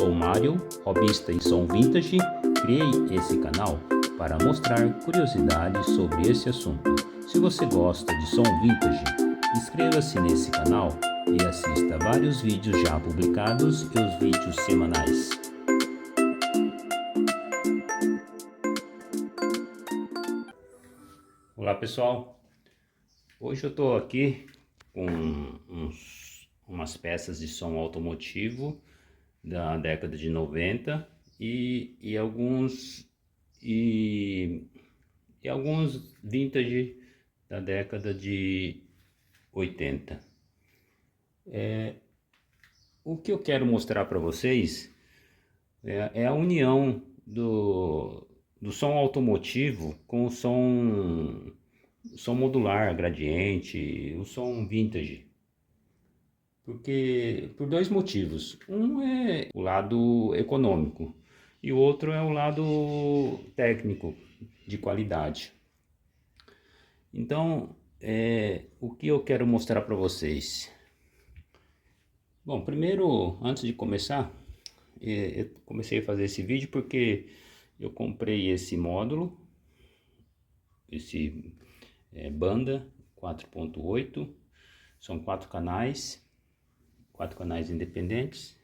sou o Mário, hobbyista em som vintage. Criei esse canal para mostrar curiosidades sobre esse assunto. Se você gosta de som vintage, inscreva-se nesse canal e assista vários vídeos já publicados e os vídeos semanais. Olá pessoal, hoje eu estou aqui com umas peças de som automotivo da década de 90 e alguns vintage da década de 80. O que eu quero mostrar para vocês é a união do som automotivo com o som modular, gradiente, o som vintage. Porque por dois motivos. Um é o lado econômico e o outro é o lado técnico, de qualidade. Então, o que eu quero mostrar para vocês? Bom, primeiro, antes de começar, eu comecei a fazer esse vídeo porque eu comprei esse módulo, esse banda 4.8, são 4 canais independentes,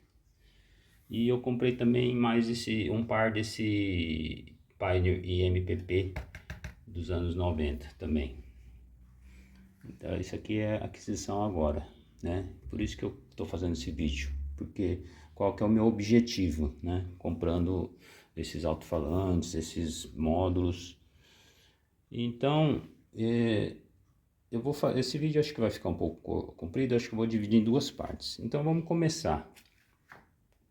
e eu comprei também mais um par desse Pioneer IMPP dos anos 90 também. Então isso aqui é aquisição agora, né? Por isso que eu estou fazendo esse vídeo, porque qual que é o meu objetivo, né? Comprando esses alto-falantes, esses módulos. Então eu vou fazer esse vídeo, acho que vai ficar um pouco comprido, acho que eu vou dividir em duas partes. Então vamos começar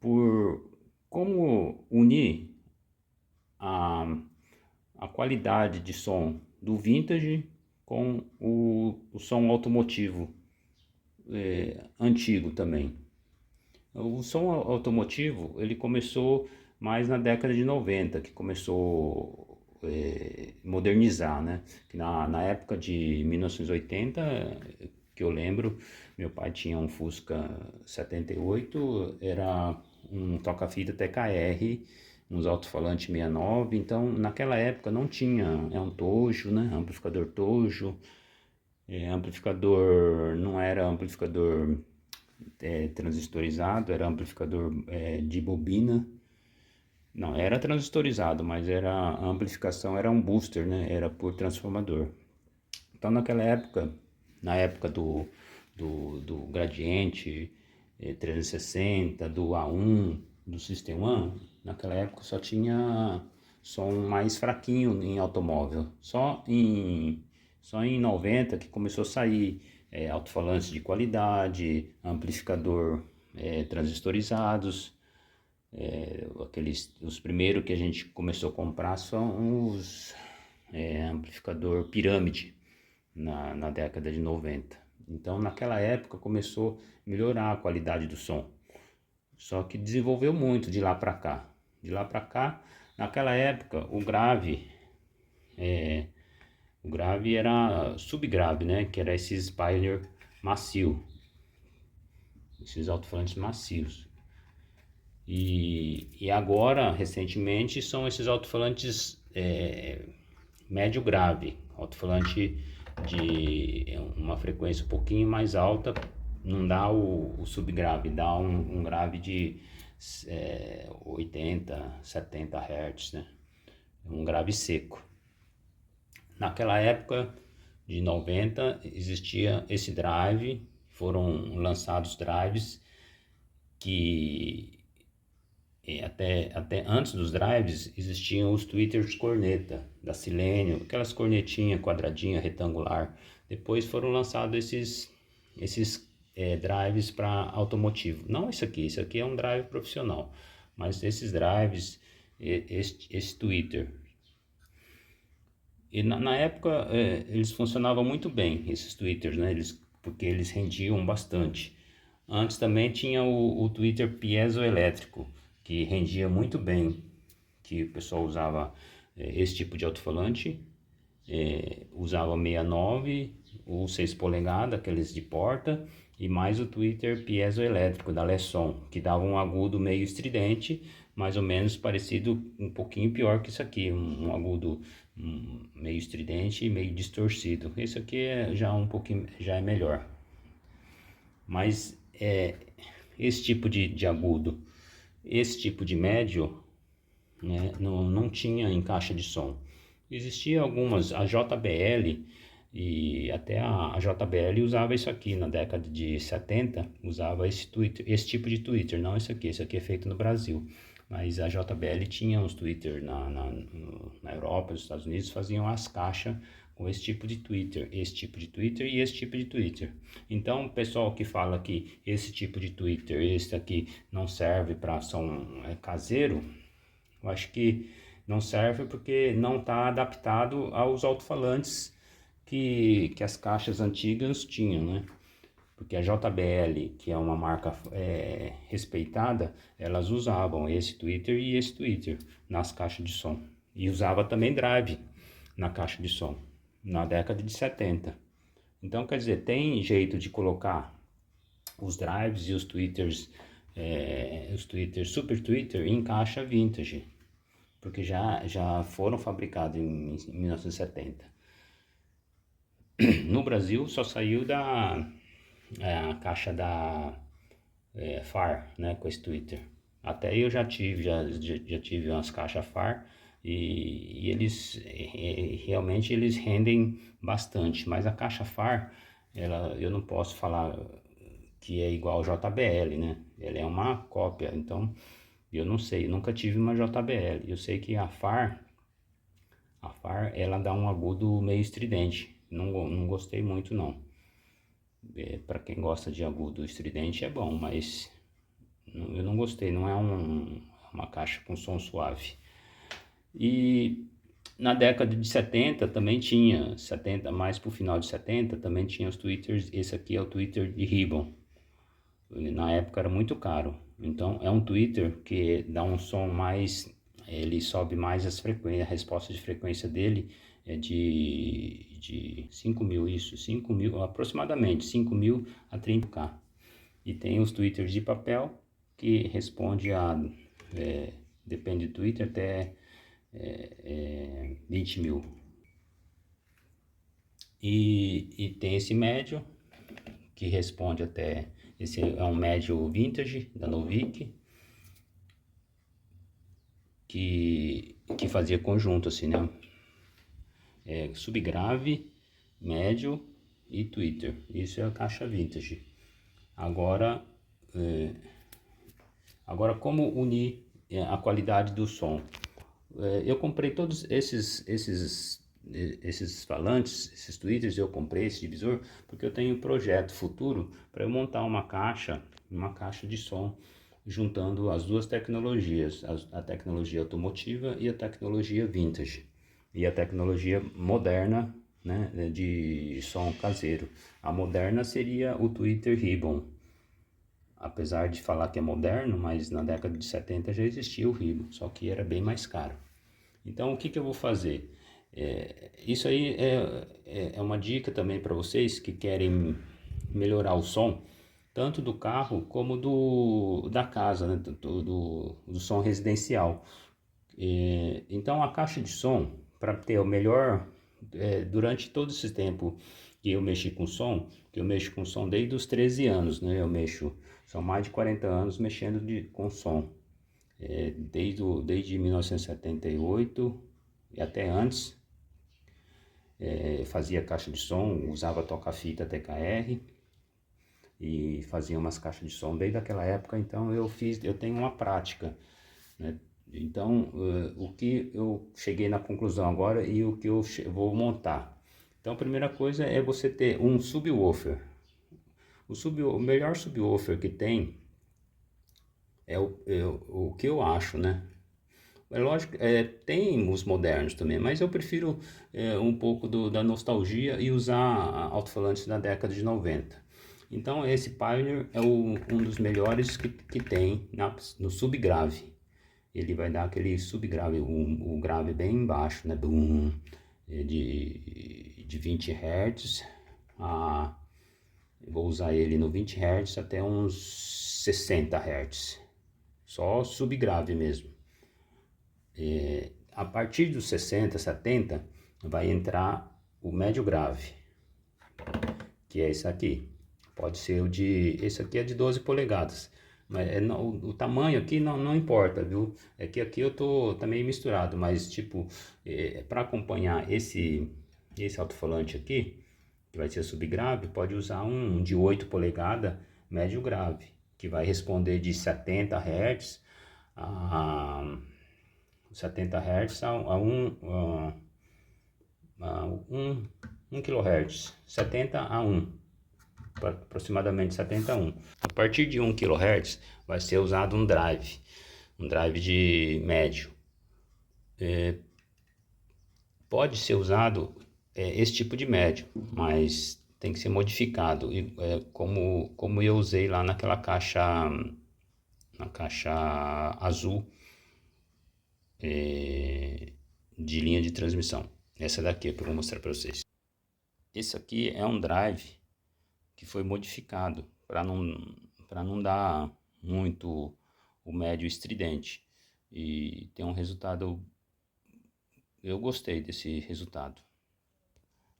por como unir a qualidade de som do vintage com o som automotivo antigo também. O som automotivo, ele começou mais na década de 90, que começou modernizar, né? Que na época de 1980, que eu lembro, meu pai tinha um Fusca 78, era um toca-fita TKR, uns alto-falantes 69, então naquela época não tinha, um Tojo, né? Amplificador Tojo, amplificador, não era amplificador transistorizado, era amplificador de bobina. Não, era transistorizado, mas a amplificação era um booster, né? Era por transformador. Então naquela época, na época do Gradiente 360, do A1, do System One, naquela época só tinha som mais fraquinho em automóvel. Só em 90 que começou a sair alto-falantes de qualidade, amplificador transistorizados. Os primeiros que a gente começou a comprar são os amplificador pirâmide na década de 90. Então naquela época começou a melhorar a qualidade do som, só que desenvolveu muito de lá para cá. Naquela época o grave era subgrave, né? Que era esses Pioneer macio, esses alto-falantes macios. E agora, recentemente, são esses alto-falantes médio grave, alto-falante de uma frequência um pouquinho mais alta, não dá o subgrave, dá um grave de 80, 70 Hz, né? Um grave seco. Naquela época de 90 existia esse drive, foram lançados drives que até antes dos drives existiam os tweeters corneta da Silênio, aquelas cornetinhas quadradinha, retangular. Depois foram lançados esses drives para automotivo. Não isso aqui é um drive profissional, mas esses drives, esse tweeter. E na época eles funcionavam muito bem, esses tweeters, né? Porque eles rendiam bastante. Antes também tinha o tweeter piezoelétrico, que rendia muito bem, que o pessoal usava esse tipo de alto-falante, usava 69 ou 6 polegadas, aqueles de porta, e mais o tweeter piezoelétrico da Lesson, que dava um agudo meio estridente, mais ou menos parecido, um pouquinho pior que isso aqui, um agudo meio estridente e meio distorcido. Esse aqui é já um pouquinho, já é melhor. Mas esse tipo de agudo, esse tipo de médio, né, não tinha em caixa de som. Existia algumas, a JBL e até a JBL usava isso aqui na década de 70, usava esse tipo de tweeter, não esse aqui é feito no Brasil. Mas a JBL tinha uns tweeter na Europa, nos Estados Unidos, faziam as caixas com esse tipo de tweeter e esse tipo de tweeter. Então, o pessoal que fala que esse tipo de tweeter, esse aqui não serve para som caseiro, eu acho que não serve porque não está adaptado aos alto-falantes que as caixas antigas tinham, né? Porque a JBL, que é uma marca respeitada, elas usavam esse tweeter e esse tweeter nas caixas de som. E usava também drive na caixa de som, na década de 70. Então, quer dizer, tem jeito de colocar os drives e os tweeters super tweeter em caixa vintage, porque já foram fabricados em 1970. No Brasil só saiu a caixa da FAR, né, com esse tweeter. Até eu já tive umas caixas FAR e eles realmente eles rendem bastante, mas a caixa FAR, eu não posso falar que é igual ao JBL, né? Ela é uma cópia, então eu não sei, eu nunca tive uma JBL. Eu sei que a FAR ela dá um agudo meio estridente, não gostei muito não. Para quem gosta de agudo estridente é bom, mas eu não gostei, não é uma caixa com som suave. E na década de 70 também tinha, mais pro final de 70 também tinha os tweeters. Esse aqui é o tweeter de ribbon, na época era muito caro. Então é um tweeter que dá um som mais, ele sobe mais as frequências, a resposta de frequência dele é de 5.000, aproximadamente 5.000 a 30K. E tem os tweeters de papel que responde depende do Twitter, até 20.000. E tem esse médio que responde até, esse é um médio vintage da Novik, que fazia conjunto assim, né? Subgrave, médio e tweeter. Isso é a caixa vintage. Agora como unir a qualidade do som? Eu comprei todos esses falantes, esses tweeters, eu comprei esse divisor porque eu tenho um projeto futuro para eu montar uma caixa de som juntando as duas tecnologias, a tecnologia automotiva e a tecnologia vintage e a tecnologia moderna, né, de som caseiro. A moderna seria o tweeter ribbon, apesar de falar que é moderno, mas na década de 70 já existia o ribbon, só que era bem mais caro. Então o que eu vou fazer? Isso aí é uma dica também para vocês que querem melhorar o som, tanto do carro como da casa, né? do som residencial. Então a caixa de som, para ter o melhor, durante todo esse tempo que eu mexi com som, que eu mexo com som desde os 13 anos, né? São mais de 40 anos mexendo com som, desde 1978 e até antes. Fazia caixa de som, usava toca-fita TKR e fazia umas caixas de som desde aquela época. Então eu tenho uma prática, né? Então o que eu cheguei na conclusão agora e o que eu vou montar. Então a primeira coisa é você ter um subwoofer. O melhor subwoofer que tem é o que eu acho, né? É lógico, tem os modernos também, mas eu prefiro um pouco da nostalgia e usar alto-falantes da década de 90. Então esse Pioneer é um dos melhores que tem no subgrave. Ele vai dar aquele subgrave, o grave bem baixo, né? De 20 Hz Eu vou usar ele no 20 Hz até uns 60 Hz, só subgrave mesmo. A partir dos 60, 70 vai entrar o médio grave, que é esse aqui. Pode ser esse aqui é de 12 polegadas, mas o tamanho aqui não importa, viu? É que aqui eu tá meio misturado, mas tipo, para acompanhar esse alto-falante aqui, que vai ser subgrave, pode usar um de 8 polegadas médio grave, que vai responder de 70 Hz a 70 Hz a 1 kHz, 70 a 1, aproximadamente 70 a 1. A partir de 1 kHz vai ser usado um drive de médio. Pode ser usado esse tipo de médio, mas tem que ser modificado, como eu usei lá naquela caixa, na caixa azul de linha de transmissão. Essa daqui é que eu vou mostrar para vocês. Esse aqui é um drive que foi modificado para não dar muito o médio estridente, e tem um resultado. Eu gostei desse resultado.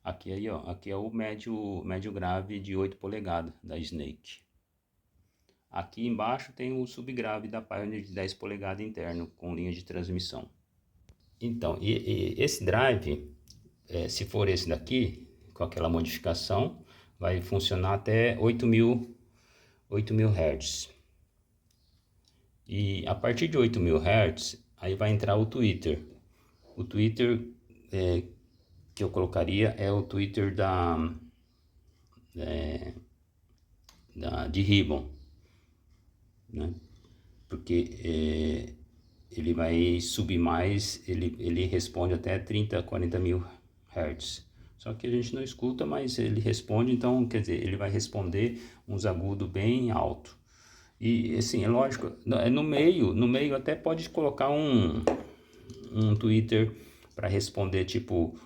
Aqui aí, ó, aqui é o médio grave de 8 polegadas da Snake. Aqui embaixo tem o subgrave da Pioneer de 10 polegadas interno com linha de transmissão. Então, esse drive, se for esse daqui, com aquela modificação, vai funcionar até 8.000 Hz. E a partir de 8.000 Hz, aí vai entrar o tweeter. O tweeter que eu colocaria é o tweeter de ribbon, né? Porque ele vai subir mais, ele responde até 30, 40.000 Hz. Só que a gente não escuta, mas ele responde, então quer dizer, ele vai responder uns agudos bem alto. E assim, é lógico, no meio até pode colocar um tweeter para responder tipo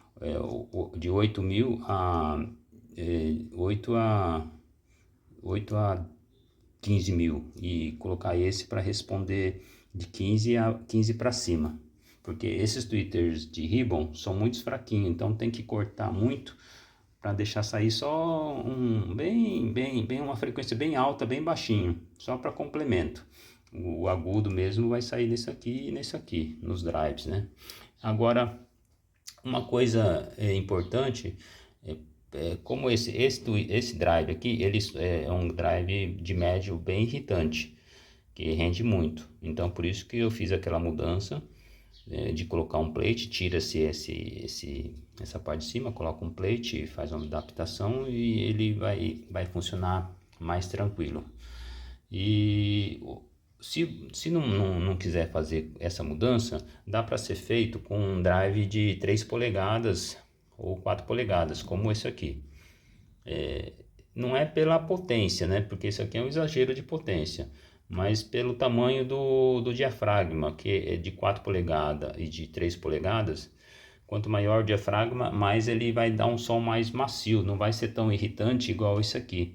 de 8.000 a 8 a 15.000, e colocar esse para responder de 15 para cima, porque esses tweeters de ribbon são muito fraquinhos, então tem que cortar muito para deixar sair só uma frequência bem alta, bem baixinho, só para complemento. O agudo mesmo vai sair nesse aqui e nesse aqui, nos drives, né? Agora, uma coisa importante, como esse drive aqui, ele é um drive de médio bem irritante, que rende muito. Então, por isso que eu fiz aquela mudança de colocar um plate, tira-se essa parte de cima, coloca um plate, faz uma adaptação e ele vai funcionar mais tranquilo. E se não quiser fazer essa mudança, dá para ser feito com um drive de 3 polegadas ou 4 polegadas, como esse aqui. Não é pela potência, né? Porque esse aqui é um exagero de potência, mas pelo tamanho do diafragma, que é de 4 polegadas e de 3 polegadas. Quanto maior o diafragma, mais ele vai dar um som mais macio, não vai ser tão irritante igual esse aqui.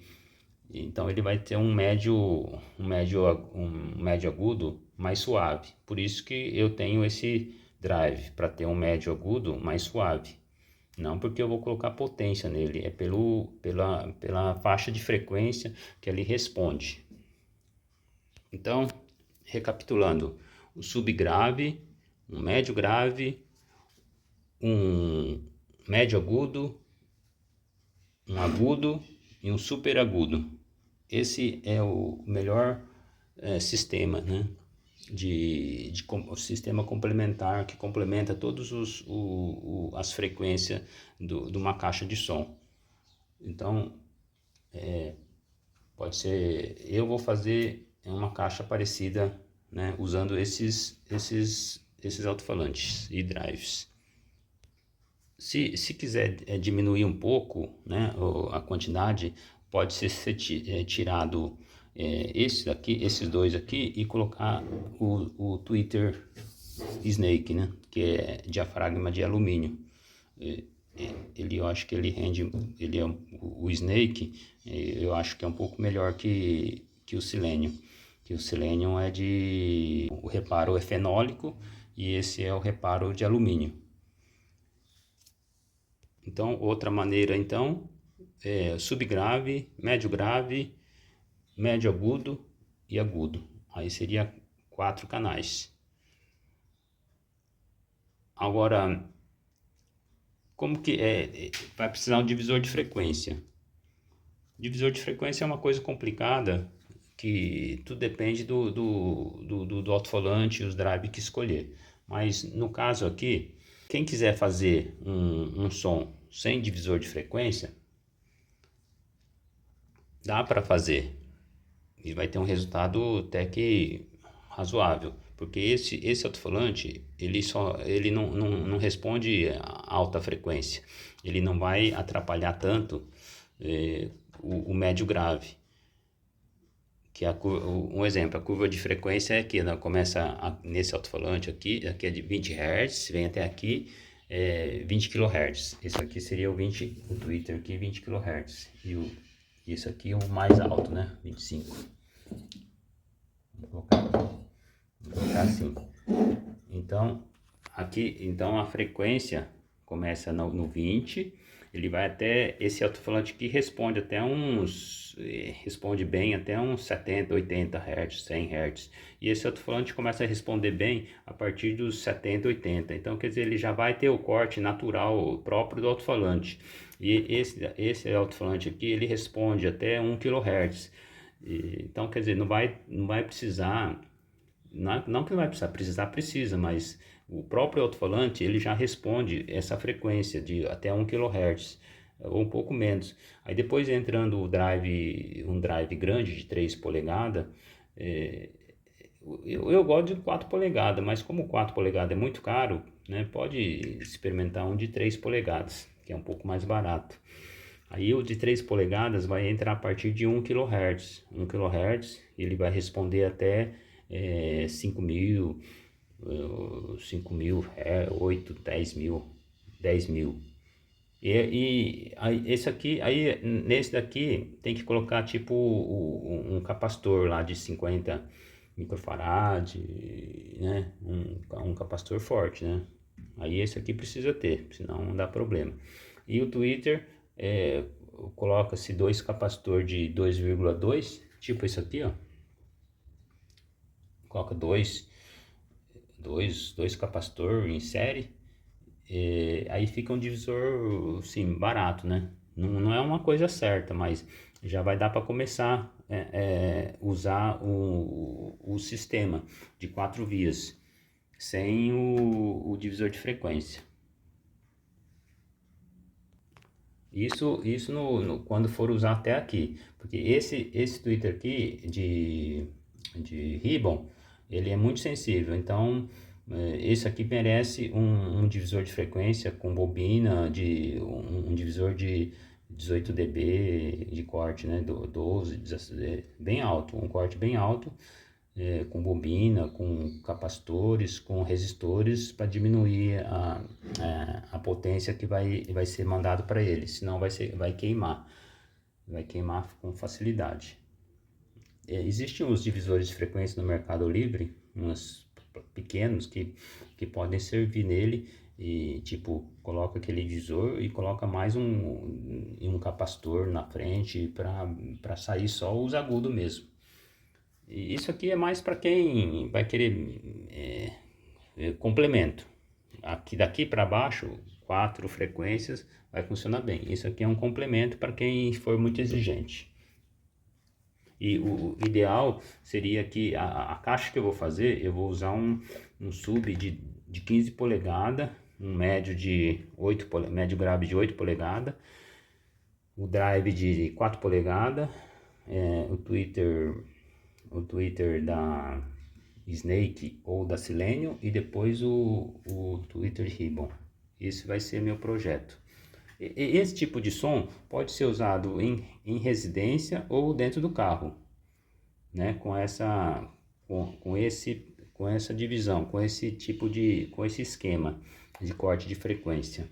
Então ele vai ter um médio agudo mais suave. Por isso que eu tenho esse drive, para ter um médio agudo mais suave. Não porque eu vou colocar potência nele, é pela faixa de frequência que ele responde. Então, recapitulando, o subgrave, um médio grave, um médio agudo, um agudo e um super agudo. Esse é o melhor sistema, né? Sistema complementar, que complementa todas as frequências de uma caixa de som. Então, pode ser, eu vou fazer uma caixa parecida, né, usando esses alto-falantes e drives. Se quiser diminuir um pouco, né, a quantidade, pode ser tirado esses dois aqui e colocar o tweeter Snake, né, que é diafragma de alumínio. eu acho que ele rende, ele é o Snake, eu acho que é um pouco melhor que o Selenium. Que o Selenium é de, o reparo é fenólico e esse é o reparo de alumínio. Então, outra maneira então é subgrave, médio grave, médio agudo e agudo. Aí seria 4 canais. Agora, como que vai precisar um divisor de frequência. Divisor de frequência é uma coisa complicada, que tudo depende do alto-falante e os drive que escolher. Mas no caso aqui, quem quiser fazer um som sem divisor de frequência, dá para fazer. E vai ter um resultado até que razoável. Porque esse alto-falante, ele não responde a alta frequência. Ele não vai atrapalhar tanto o médio grave. Que um exemplo, a curva de frequência é aqui, né? Começa nesse alto-falante aqui é de 20 Hz, vem até aqui 20 kHz. Esse aqui seria o tweeter aqui 20 kHz. E esse aqui é o mais alto, né? 25. Vou colocar assim. Então, então a frequência começa no 20, ele vai até esse alto-falante que responde responde bem até uns 70, 80 Hz, 100 Hz. E esse alto-falante começa a responder bem a partir dos 70, 80. Então, quer dizer, ele já vai ter o corte natural próprio do alto-falante. E esse alto-falante aqui, ele responde até 1 kHz. Então, quer dizer, não vai precisar, não que não vai precisar, precisa, mas o próprio alto-falante ele já responde essa frequência de até 1 kHz ou um pouco menos. Aí depois entrando um drive grande de 3 polegadas, eu gosto de 4 polegadas, mas como 4 polegadas é muito caro, né, pode experimentar um de 3 polegadas, que é um pouco mais barato. Aí o de 3 polegadas vai entrar a partir de 1 kHz. 1 kHz ele vai responder até 5.000, 8, 10 mil. Aí, nesse daqui tem que colocar tipo um capacitor lá de 50 microfarad, né? Um capacitor forte, né? Aí esse aqui precisa ter, senão não dá problema. E o tweeter coloca-se 2 capacitor de 2,2, tipo esse aqui, ó. Coloca dois capacitor em série. Aí fica um divisor, sim, barato, né? Não é uma coisa certa, mas já vai dar para começar usar o sistema de 4 vias sem o divisor de frequência. Isso quando for usar até aqui, porque esse tweeter aqui de ribbon, ele é muito sensível, então esse aqui merece um divisor de frequência com bobina, um divisor de 18 dB de corte, né, 12, 16, bem alto, um corte bem alto, com bobina, com capacitores, com resistores para diminuir a potência que vai ser mandado para ele, senão vai queimar com facilidade. Existem os divisores de frequência no Mercado Livre, uns pequenos que podem servir nele, e tipo, coloca aquele divisor e coloca mais um capacitor na frente para sair só os agudos mesmo. E isso aqui é mais para quem vai querer complemento. Daqui para baixo, 4 frequências vai funcionar bem. Isso aqui é um complemento para quem for muito exigente. E o ideal seria que a caixa que eu vou fazer, eu vou usar um sub de 15 polegadas, um médio médio grave de 8 polegadas, o drive de 4 polegadas, o tweeter da Snake ou da Selenium e depois o tweeter ribbon. Esse vai ser meu projeto. Esse tipo de som pode ser usado em residência ou dentro do carro, né? Com essa divisão, com esse esquema de corte de frequência.